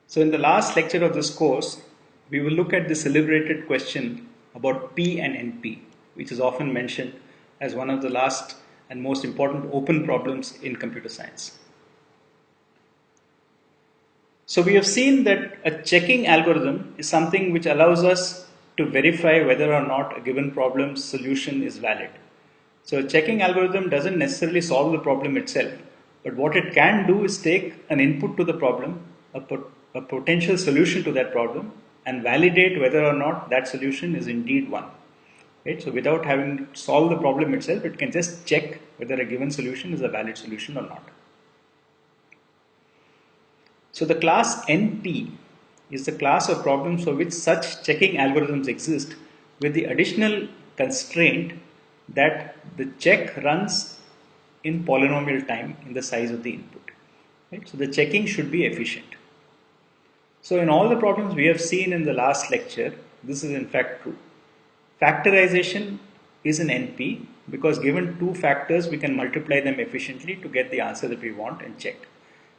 So in the last lecture of this course, we will look at the celebrated question about P and NP, which is often mentioned as one of the last and most important open problems in computer science. So we have seen that a checking algorithm is something which allows us to verify whether or not a given problem's solution is valid. So a checking algorithm doesn't necessarily solve the problem itself, but what it can do is take an input to the problem, a potential solution to that problem, and validate whether or not that solution is indeed one. Right? So without having solved the problem itself, it can just check whether a given solution is a valid solution or not. So the class NP is the class of problems for which such checking algorithms exist, with the additional constraint that the check runs in polynomial time in the size of the input. Right? So the checking should be efficient. So in all the problems we have seen in the last lecture, this is in fact true. Factorization is an NP because given two factors we can multiply them efficiently to get the answer that we want and check.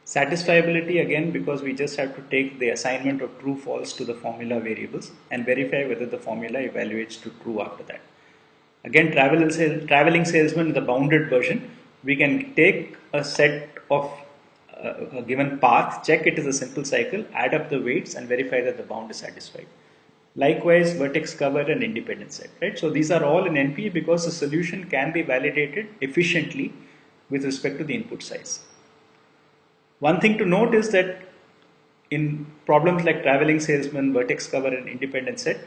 Satisfiability again because we just have to take the assignment of true false to the formula variables and verify whether the formula evaluates to true after that. Again, traveling salesman is the bounded version. We can take a set of a given path, check it as a simple cycle, add up the weights and verify that the bound is satisfied. Likewise, vertex cover and independent set, right? So these are all in NP because the solution can be validated efficiently with respect to the input size. One thing to note is that in problems like traveling salesman, vertex cover and independent set,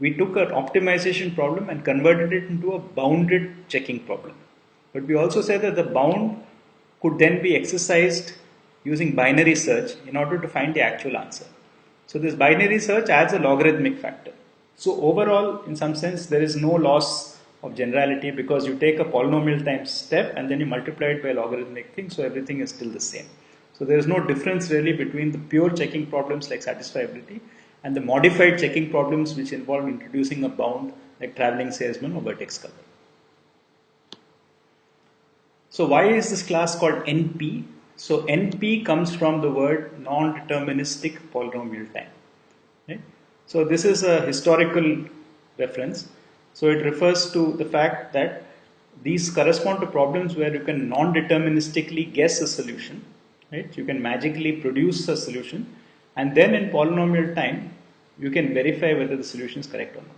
we took an optimization problem and converted it into a bounded checking problem. But we also said that the bound could then be exercised using binary search in order to find the actual answer. So this binary search adds a logarithmic factor. So overall, in some sense, there is no loss of generality because you take a polynomial times step and then you multiply it by a logarithmic thing, so everything is still the same. So there is no difference really between the pure checking problems like satisfiability and the modified checking problems which involve introducing a bound like traveling salesman or vertex cover. So why is this class called NP? So NP comes from the word non-deterministic polynomial time. Right? So this is a historical reference. So it refers to the fact that these correspond to problems where you can non-deterministically guess a solution. Right? You can magically produce a solution and then in polynomial time you can verify whether the solution is correct or not.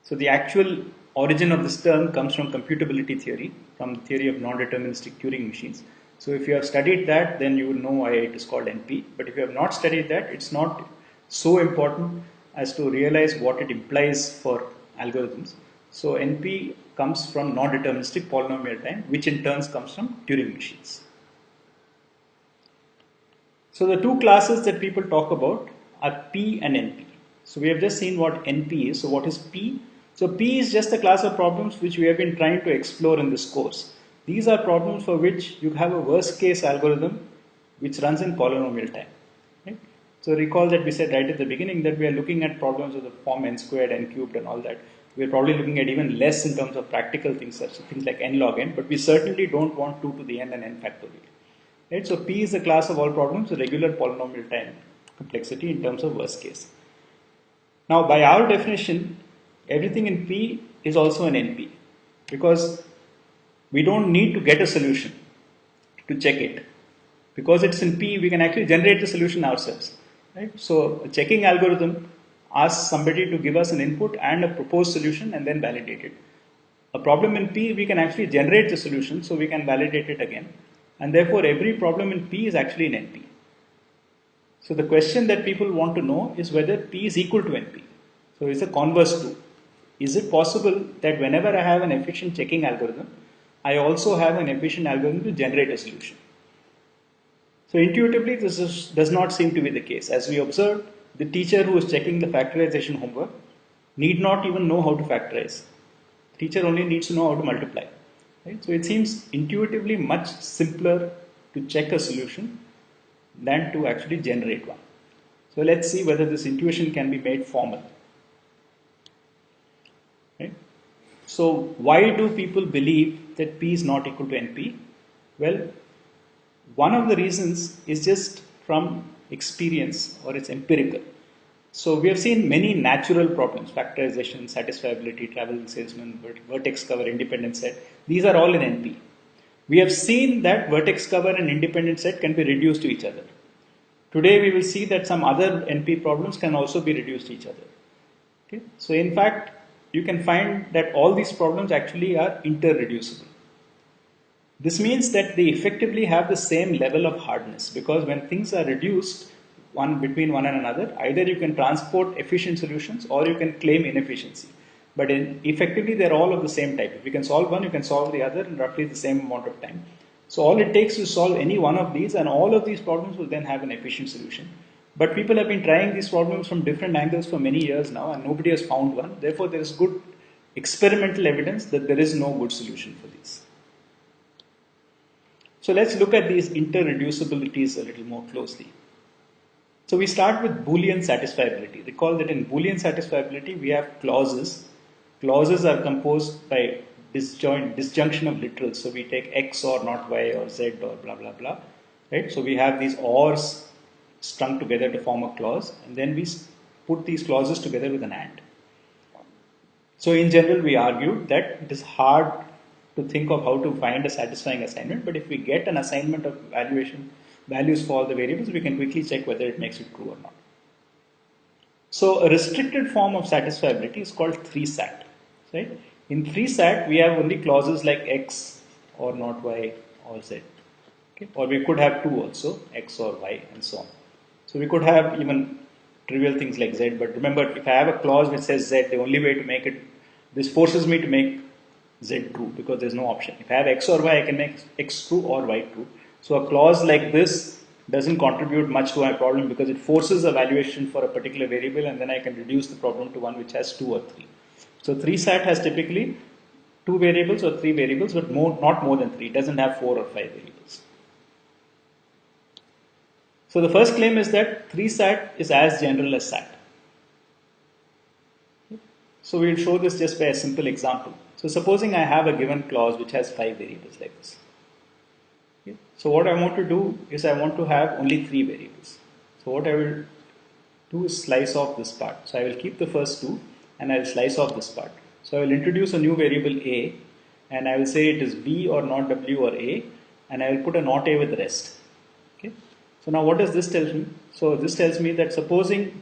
So the actual origin of this term comes from computability theory, from the theory of non-deterministic Turing machines. So if you have studied that, then you will know why it is called NP. But if you have not studied that, it's not so important as to realize what it implies for algorithms. So NP comes from non-deterministic polynomial time, which in turn comes from Turing machines. So the two classes that people talk about are P and NP. So we have just seen what NP is. So what is P? So P is just a class of problems which we have been trying to explore in this course. These are problems for which you have a worst case algorithm which runs in polynomial time. Right? So recall that we said right at the beginning that we are looking at problems of the form n squared, n cubed and all that. We are probably looking at even less in terms of practical things, such things like n log n, but we certainly don't want 2 to the n and n factorial. Right? So P is the class of all problems with regular polynomial time complexity in terms of worst case. Now by our definition, everything in P is also an NP because we don't need to get a solution to check it. Because it's in P, we can actually generate the solution ourselves. Right? So a checking algorithm asks somebody to give us an input and a proposed solution and then validate it. A problem in P, we can actually generate the solution so we can validate it again. And therefore every problem in P is actually an NP. So the question that people want to know is whether P is equal to NP. So it's a converse true. Is it possible that whenever I have an efficient checking algorithm, I also have an efficient algorithm to generate a solution? So intuitively this does not seem to be the case. As we observed, the teacher who is checking the factorization homework need not even know how to factorize. The teacher only needs to know how to multiply. Right? So it seems intuitively much simpler to check a solution than to actually generate one. So let's see whether this intuition can be made formal. Right? So why do people believe that P is not equal to NP? Well, one of the reasons is just from experience or it's empirical. So we have seen many natural problems, factorization, satisfiability, travel salesman, vertex cover, independent set. These are all in NP. We have seen that vertex cover and independent set can be reduced to each other. Today we will see that some other NP problems can also be reduced to each other. Okay? So in fact, you can find that all these problems actually are interreducible. This means that they effectively have the same level of hardness, because when things are reduced one between one and another, either you can transport efficient solutions or you can claim inefficiency. But effectively, they're all of the same type. If you can solve one, you can solve the other in roughly the same amount of time. So all it takes to solve any one of these, and all of these problems will then have an efficient solution. But people have been trying these problems from different angles for many years now, and nobody has found one. Therefore, there is good experimental evidence that there is no good solution for these. So let's look at these interreducibilities a little more closely. So we start with Boolean satisfiability. Recall that in Boolean satisfiability we have clauses. Clauses are composed by disjunction of literals. So we take X or not Y or Z or blah blah blah. Right? So we have these ors strung together to form a clause, and then we put these clauses together with an AND. So in general we argued that it is hard to think of how to find a satisfying assignment, but if we get an assignment of values for all the variables, we can quickly check whether it makes it true or not. So a restricted form of satisfiability is called 3-SAT. Right? In 3-SAT, we have only clauses like X or not Y or Z. Okay? Or we could have 2 also, X or Y and so on. So we could have even trivial things like Z, but remember, if I have a clause which says Z, the only way to make it, this forces me to make Z true, because there's no option. If I have X or Y, I can make X true or Y true. So a clause like this doesn't contribute much to my problem, because it forces a valuation for a particular variable, and then I can reduce the problem to one which has 2 or 3. So 3-SAT has typically 2 variables or 3 variables, but not more than 3. It doesn't have 4 or 5 variables. So the first claim is that 3-SAT is as general as SAT. So we'll show this just by a simple example. So supposing I have a given clause which has 5 variables like this. Okay. So what I want to do is I want to have only 3 variables. So what I will do is slice off this part. So I will keep the first 2 and I will slice off this part. So I will introduce a new variable A, and I will say it is B or not W or A, and I will put a not A with the rest. Okay. So now what does this tell me? So this tells me that supposing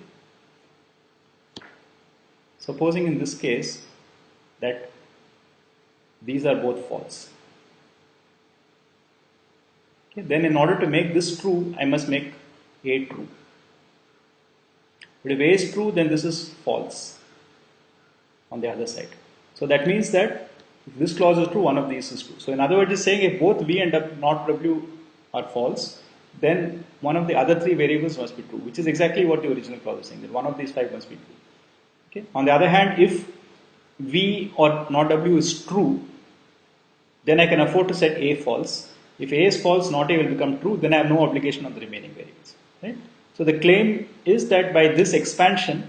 in this case that these are both false. Okay, then in order to make this true, I must make A true. But if A is true, then this is false on the other side. So that means that if this clause is true, one of these is true. So in other words, it's saying if both V and not W are false, then one of the other 3 variables must be true, which is exactly what the original clause is saying, that one of these 5 must be true. Okay. On the other hand, if V or not W is true, then I can afford to set A false. If A is false, not A will become true, then I have no obligation on the remaining variables. Right? So the claim is that by this expansion,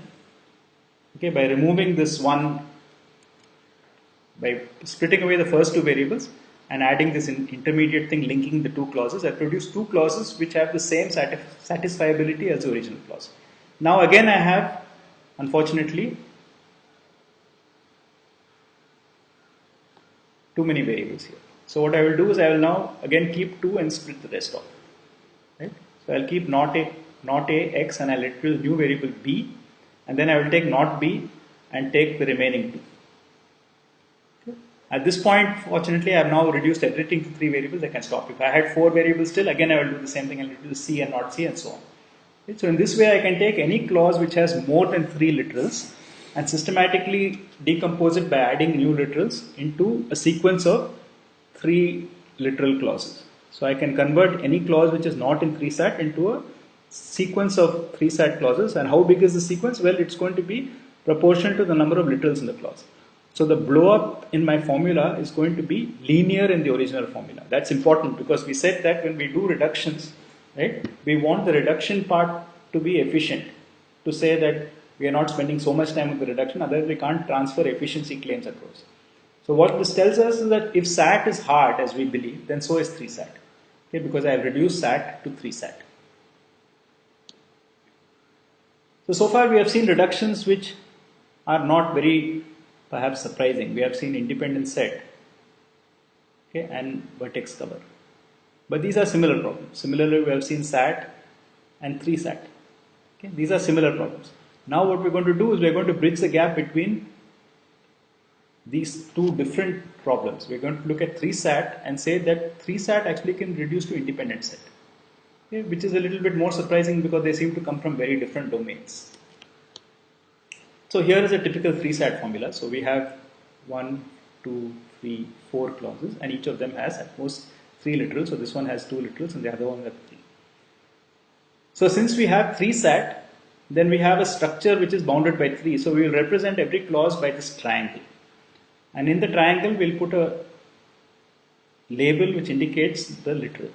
okay, by removing this one, by splitting away the first 2 variables and adding this intermediate thing linking the 2 clauses, I produce 2 clauses which have the same satisfiability as the original clause. Now again I have, unfortunately, too many variables here. So what I will do is I will now again keep 2 and split the rest off. Right? So I'll keep not a X, and I'll introduce new variable B, and then I will take not B and take the remaining 2. Okay. At this point, fortunately, I have now reduced everything to 3 variables. I can stop. If I had 4 variables still, again I will do the same thing. I'll introduce C and not C and so on. Okay. So in this way, I can take any clause which has more than 3 literals and systematically decompose it by adding new literals into a sequence of 3 literal clauses. So I can convert any clause which is not in 3-SAT into a sequence of 3-SAT clauses. And how big is the sequence? Well, it's going to be proportional to the number of literals in the clause. So the blow up in my formula is going to be linear in the original formula. That's important, because we said that when we do reductions, right, we want the reduction part to be efficient, to say that we are not spending so much time with the reduction, otherwise we can't transfer efficiency claims across. So what this tells us is that if SAT is hard, as we believe, then so is 3-SAT. Okay, because I have reduced SAT to 3-SAT. So far we have seen reductions which are not very perhaps surprising. We have seen independent set, okay, and vertex cover. But these are similar problems. Similarly, we have seen SAT and 3 SAT. Okay, these are similar problems. Now what we're going to do is we're going to bridge the gap between these two different problems. We're going to look at 3 SAT and say that 3 SAT actually can reduce to independent set. Okay, which is a little bit more surprising because they seem to come from very different domains. So here is a typical 3 SAT formula. So we have 1, 2, 3, 4 clauses, and each of them has at most 3 literals. So this one has 2 literals and the other one has 3. So since we have 3 SAT, then we have a structure which is bounded by 3. So we will represent every clause by this triangle. And in the triangle, we'll put a label which indicates the literal.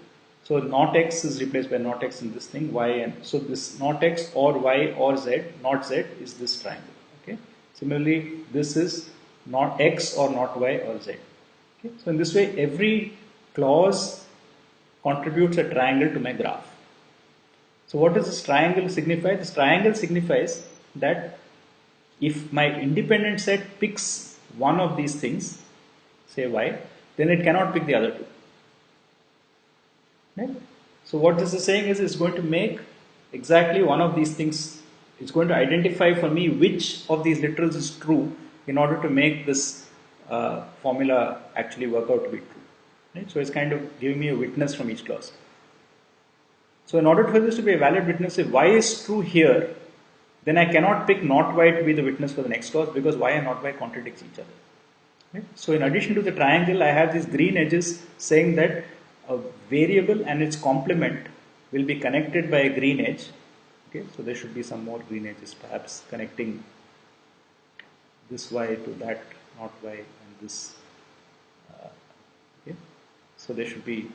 So not x is replaced by not x in this thing, y, and so this not x or y or z, not z is this triangle. Okay. Similarly, this is not x or not y or z. Okay. So in this way, every clause contributes a triangle to my graph. So what does this triangle signify? This triangle signifies that if my independent set picks one of these things, say y, then it cannot pick the other two. Right? So what this is saying is it's going to make exactly one of these things. It's going to identify for me which of these literals is true in order to make this formula actually work out to be true. Right? So it's kind of giving me a witness from each clause. So in order for this to be a valid witness, if y is true here, then I cannot pick not y to be the witness for the next clause because y and not y contradicts each other. Right? So in addition to the triangle, I have these green edges saying that a variable and its complement will be connected by a green edge. Okay, so there should be some more green edges, perhaps connecting this y to that not y and this. Okay, so there should be,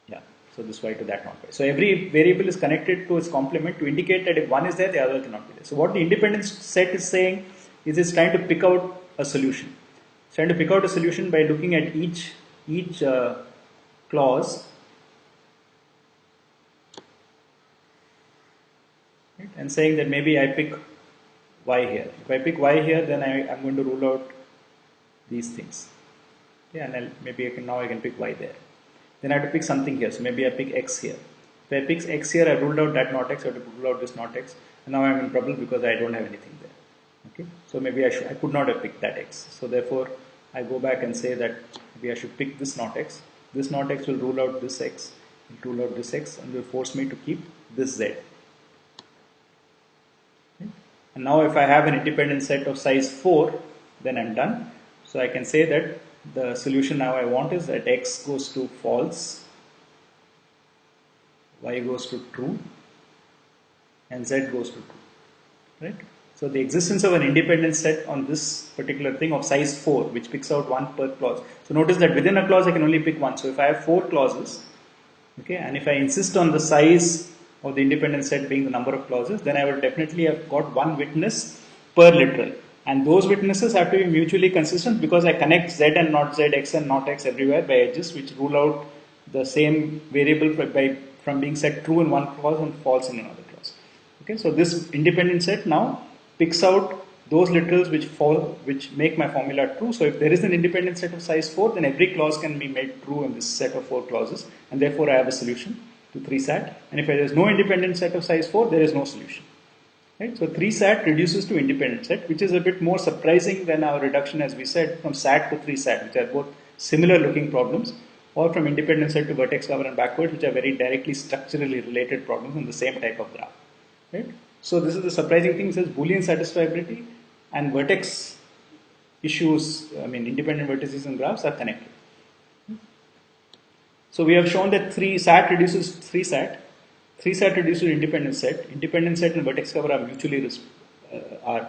yeah. So this y to that not y. So every variable is connected to its complement to indicate that if one is there, the other cannot be there. So what the independent set is saying is it's trying to pick out a solution. It's trying to pick out a solution by looking at each clause, right, and saying that maybe I pick y here. If I pick y here, then I'm going to rule out these things. Yeah, and now I can pick y there. Then I have to pick something here. So maybe I pick x here. If I pick x here, I ruled out that not x. I have to rule out this not x. And now I'm in trouble because I don't have anything there. Okay. So maybe I could not have picked that x. So therefore, I go back and say that maybe I should pick this not x. This not x will rule out this x. It will rule out this x and will force me to keep this z. Okay. And now if I have an independent set of size 4, then I'm done. So I can say that the solution now I want is that x goes to false, y goes to true, and z goes to true. Right? So the existence of an independent set on this particular thing of size 4, which picks out one per clause. So notice that within a clause I can only pick one. So if I have 4 clauses, okay, and if I insist on the size of the independent set being the number of clauses, then I will definitely have got one witness per literal. And those witnesses have to be mutually consistent because I connect z and not z, x and not x everywhere by edges which rule out the same variable from being set true in one clause and false in another clause. Okay, so this independent set now picks out those literals which make my formula true. So if there is an independent set of size 4, then every clause can be made true in this set of 4 clauses, and therefore I have a solution to 3 SAT. And if there is no independent set of size 4, there is no solution. Right? So 3 SAT reduces to independent set, which is a bit more surprising than our reduction, as we said, from SAT to 3 SAT, which are both similar looking problems, or from independent set to vertex cover and backwards, which are very directly structurally related problems on the same type of graph. Right? So this is the surprising thing. It says Boolean satisfiability and vertex issues, independent vertices and graphs are connected. So we have shown that 3 SAT reduces 3 SAT. 3 SAT reduces independent set. Independent set and vertex cover are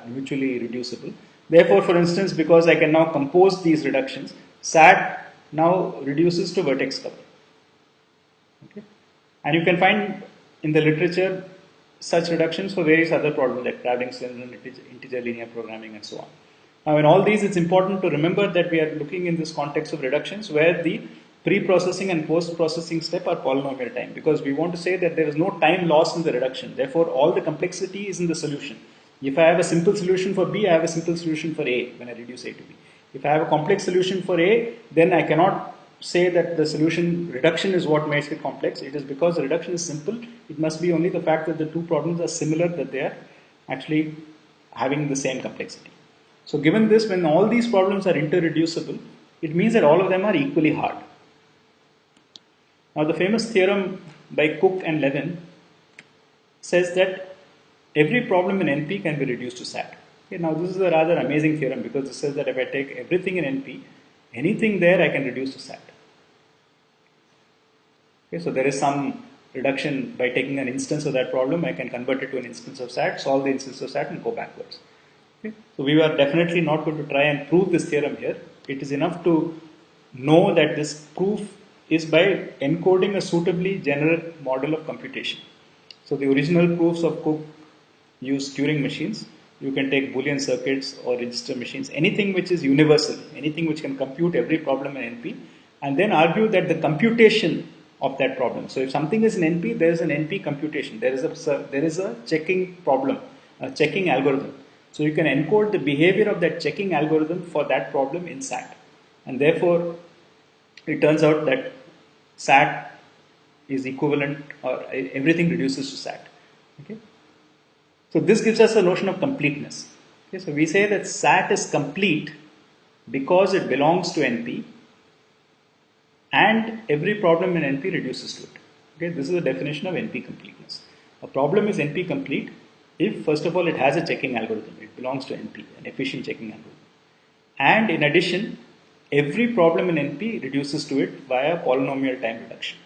mutually reducible. Therefore, for instance, because I can now compose these reductions, SAT now reduces to vertex cover. Okay? And you can find in the literature such reductions for various other problems like traveling syndrome, integer linear programming, and so on. Now, in all these, it's important to remember that we are looking in this context of reductions where the pre-processing and post-processing step are polynomial time, because we want to say that there is no time loss in the reduction. Therefore, all the complexity is in the solution. If I have a simple solution for B, I have a simple solution for A when I reduce A to B. If I have a complex solution for A, then I cannot say that the solution reduction is what makes it complex. It is because the reduction is simple. It must be only the fact that the two problems are similar, that they are actually having the same complexity. So given this, when all these problems are interreducible, it means that all of them are equally hard. Now the famous theorem by Cook and Levin says that every problem in NP can be reduced to SAT. Okay, now this is a rather amazing theorem, because it says that if I take everything in NP, anything there I can reduce to SAT. Okay, so there is some reduction by taking an instance of that problem. I can convert it to an instance of SAT, solve the instance of SAT, and go backwards. Okay, so we are definitely not going to try and prove this theorem here. It is enough to know that this proof is by encoding a suitably general model of computation. So the original proofs of Cook use Turing machines. You can take Boolean circuits or register machines, anything which is universal, anything which can compute every problem in NP, and then argue that the computation of that problem. So if something is in NP, there is an NP computation. There is a checking problem, a checking algorithm. So you can encode the behavior of that checking algorithm for that problem in SAT. And therefore, it turns out that SAT is equivalent, or everything reduces to SAT. Okay? So this gives us a notion of completeness. Okay? So we say that SAT is complete because it belongs to NP, and every problem in NP reduces to it. Okay? This is the definition of NP completeness. A problem is NP complete if, first of all, it has a checking algorithm. It belongs to NP, an efficient checking algorithm. And in addition, every problem in NP reduces to it via polynomial time reduction.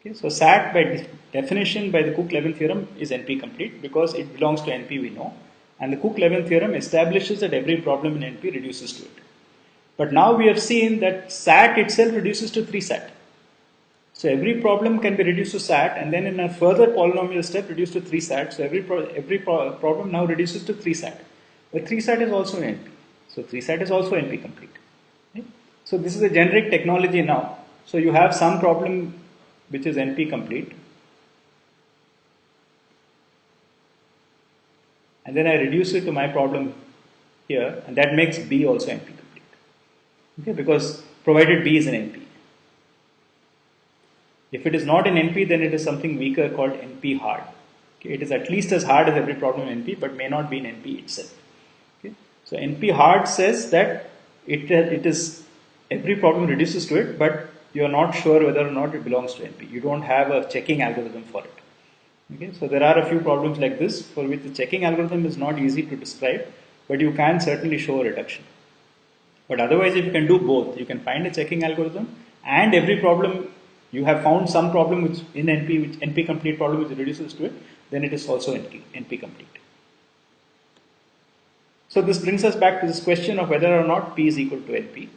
Okay, so SAT by definition by the Cook-Levin theorem is NP complete because it belongs to NP, we know, and the Cook-Levin theorem establishes that every problem in NP reduces to it. But now we have seen that SAT itself reduces to 3 SAT. So every problem can be reduced to SAT, and then in a further polynomial step reduced to 3 SAT. So every problem now reduces to 3 SAT. But 3 SAT is also NP. So 3 SAT is also NP complete. Okay? So this is a generic technology now. So you have some problem which is NP complete, and then I reduce it to my problem here, and that makes B also NP complete. Okay, because provided B is an NP. If it is not in NP, then it is something weaker called NP hard. Okay, it is at least as hard as every problem in NP, but may not be in NP itself. Okay, so NP hard says that it is every problem reduces to it, but you are not sure whether or not it belongs to NP. You don't have a checking algorithm for it. Okay, so there are a few problems like this for which the checking algorithm is not easy to describe, but you can certainly show a reduction. But otherwise, if you can do both, you can find a checking algorithm, and every problem you have found some problem which in NP, which NP complete problem which reduces to it, then it is also NP complete. So this brings us back to this question of whether or not P is equal to NP.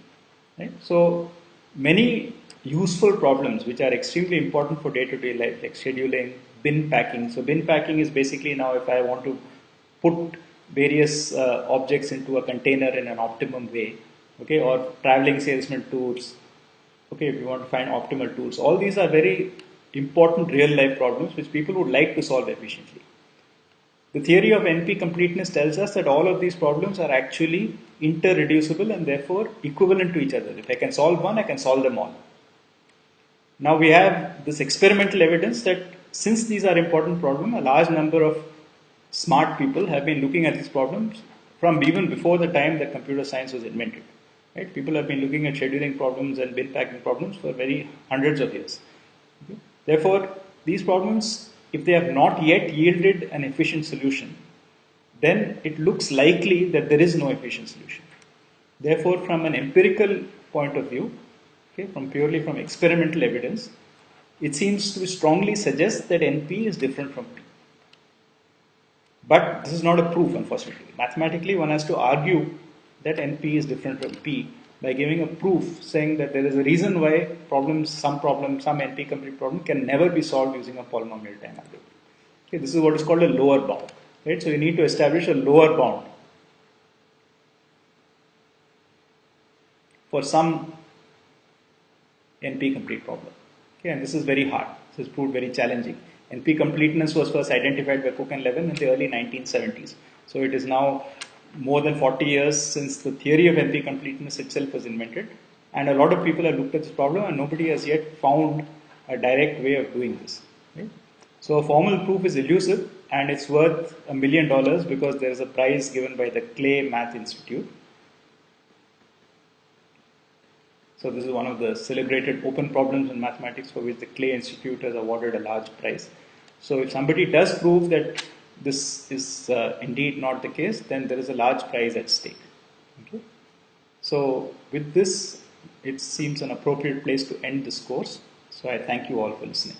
Right? So many useful problems which are extremely important for day-to-day life, like scheduling, bin packing. So bin packing is basically now if I want to put various objects into a container in an optimum way, okay, or traveling salesman tours, okay, if you want to find optimal tools. All these are very important real-life problems which people would like to solve efficiently. The theory of NP completeness tells us that all of these problems are actually interreducible and therefore equivalent to each other. If I can solve one, I can solve them all. Now we have this experimental evidence that since these are important problems, a large number of smart people have been looking at these problems from even before the time that computer science was invented. Right? People have been looking at scheduling problems and bin packing problems for very hundreds of years. Okay? Therefore, these problems, if they have not yet yielded an efficient solution, then it looks likely that there is no efficient solution. Therefore, from an empirical point of view, okay, purely from experimental evidence, it seems to strongly suggest that NP is different from P. But this is not a proof, unfortunately. Mathematically, one has to argue that NP is different from P by giving a proof saying that there is a reason why some NP complete problem can never be solved using a polynomial time algorithm. Okay, this is what is called a lower bound. Right? So you need to establish a lower bound for some NP complete problem. Okay, and this is very hard. This is proved very challenging. NP completeness was first identified by Cook and Levin in the early 1970s. So it is now more than 40 years since the theory of NP completeness itself was invented. And a lot of people have looked at this problem and nobody has yet found a direct way of doing this. Right? So a formal proof is elusive and it's worth $1 million because there is a prize given by the Clay Math Institute. So this is one of the celebrated open problems in mathematics for which the Clay Institute has awarded a large prize. So if somebody does prove that this is indeed not the case, then there is a large prize at stake. Okay? So with this, it seems an appropriate place to end this course. So I thank you all for listening.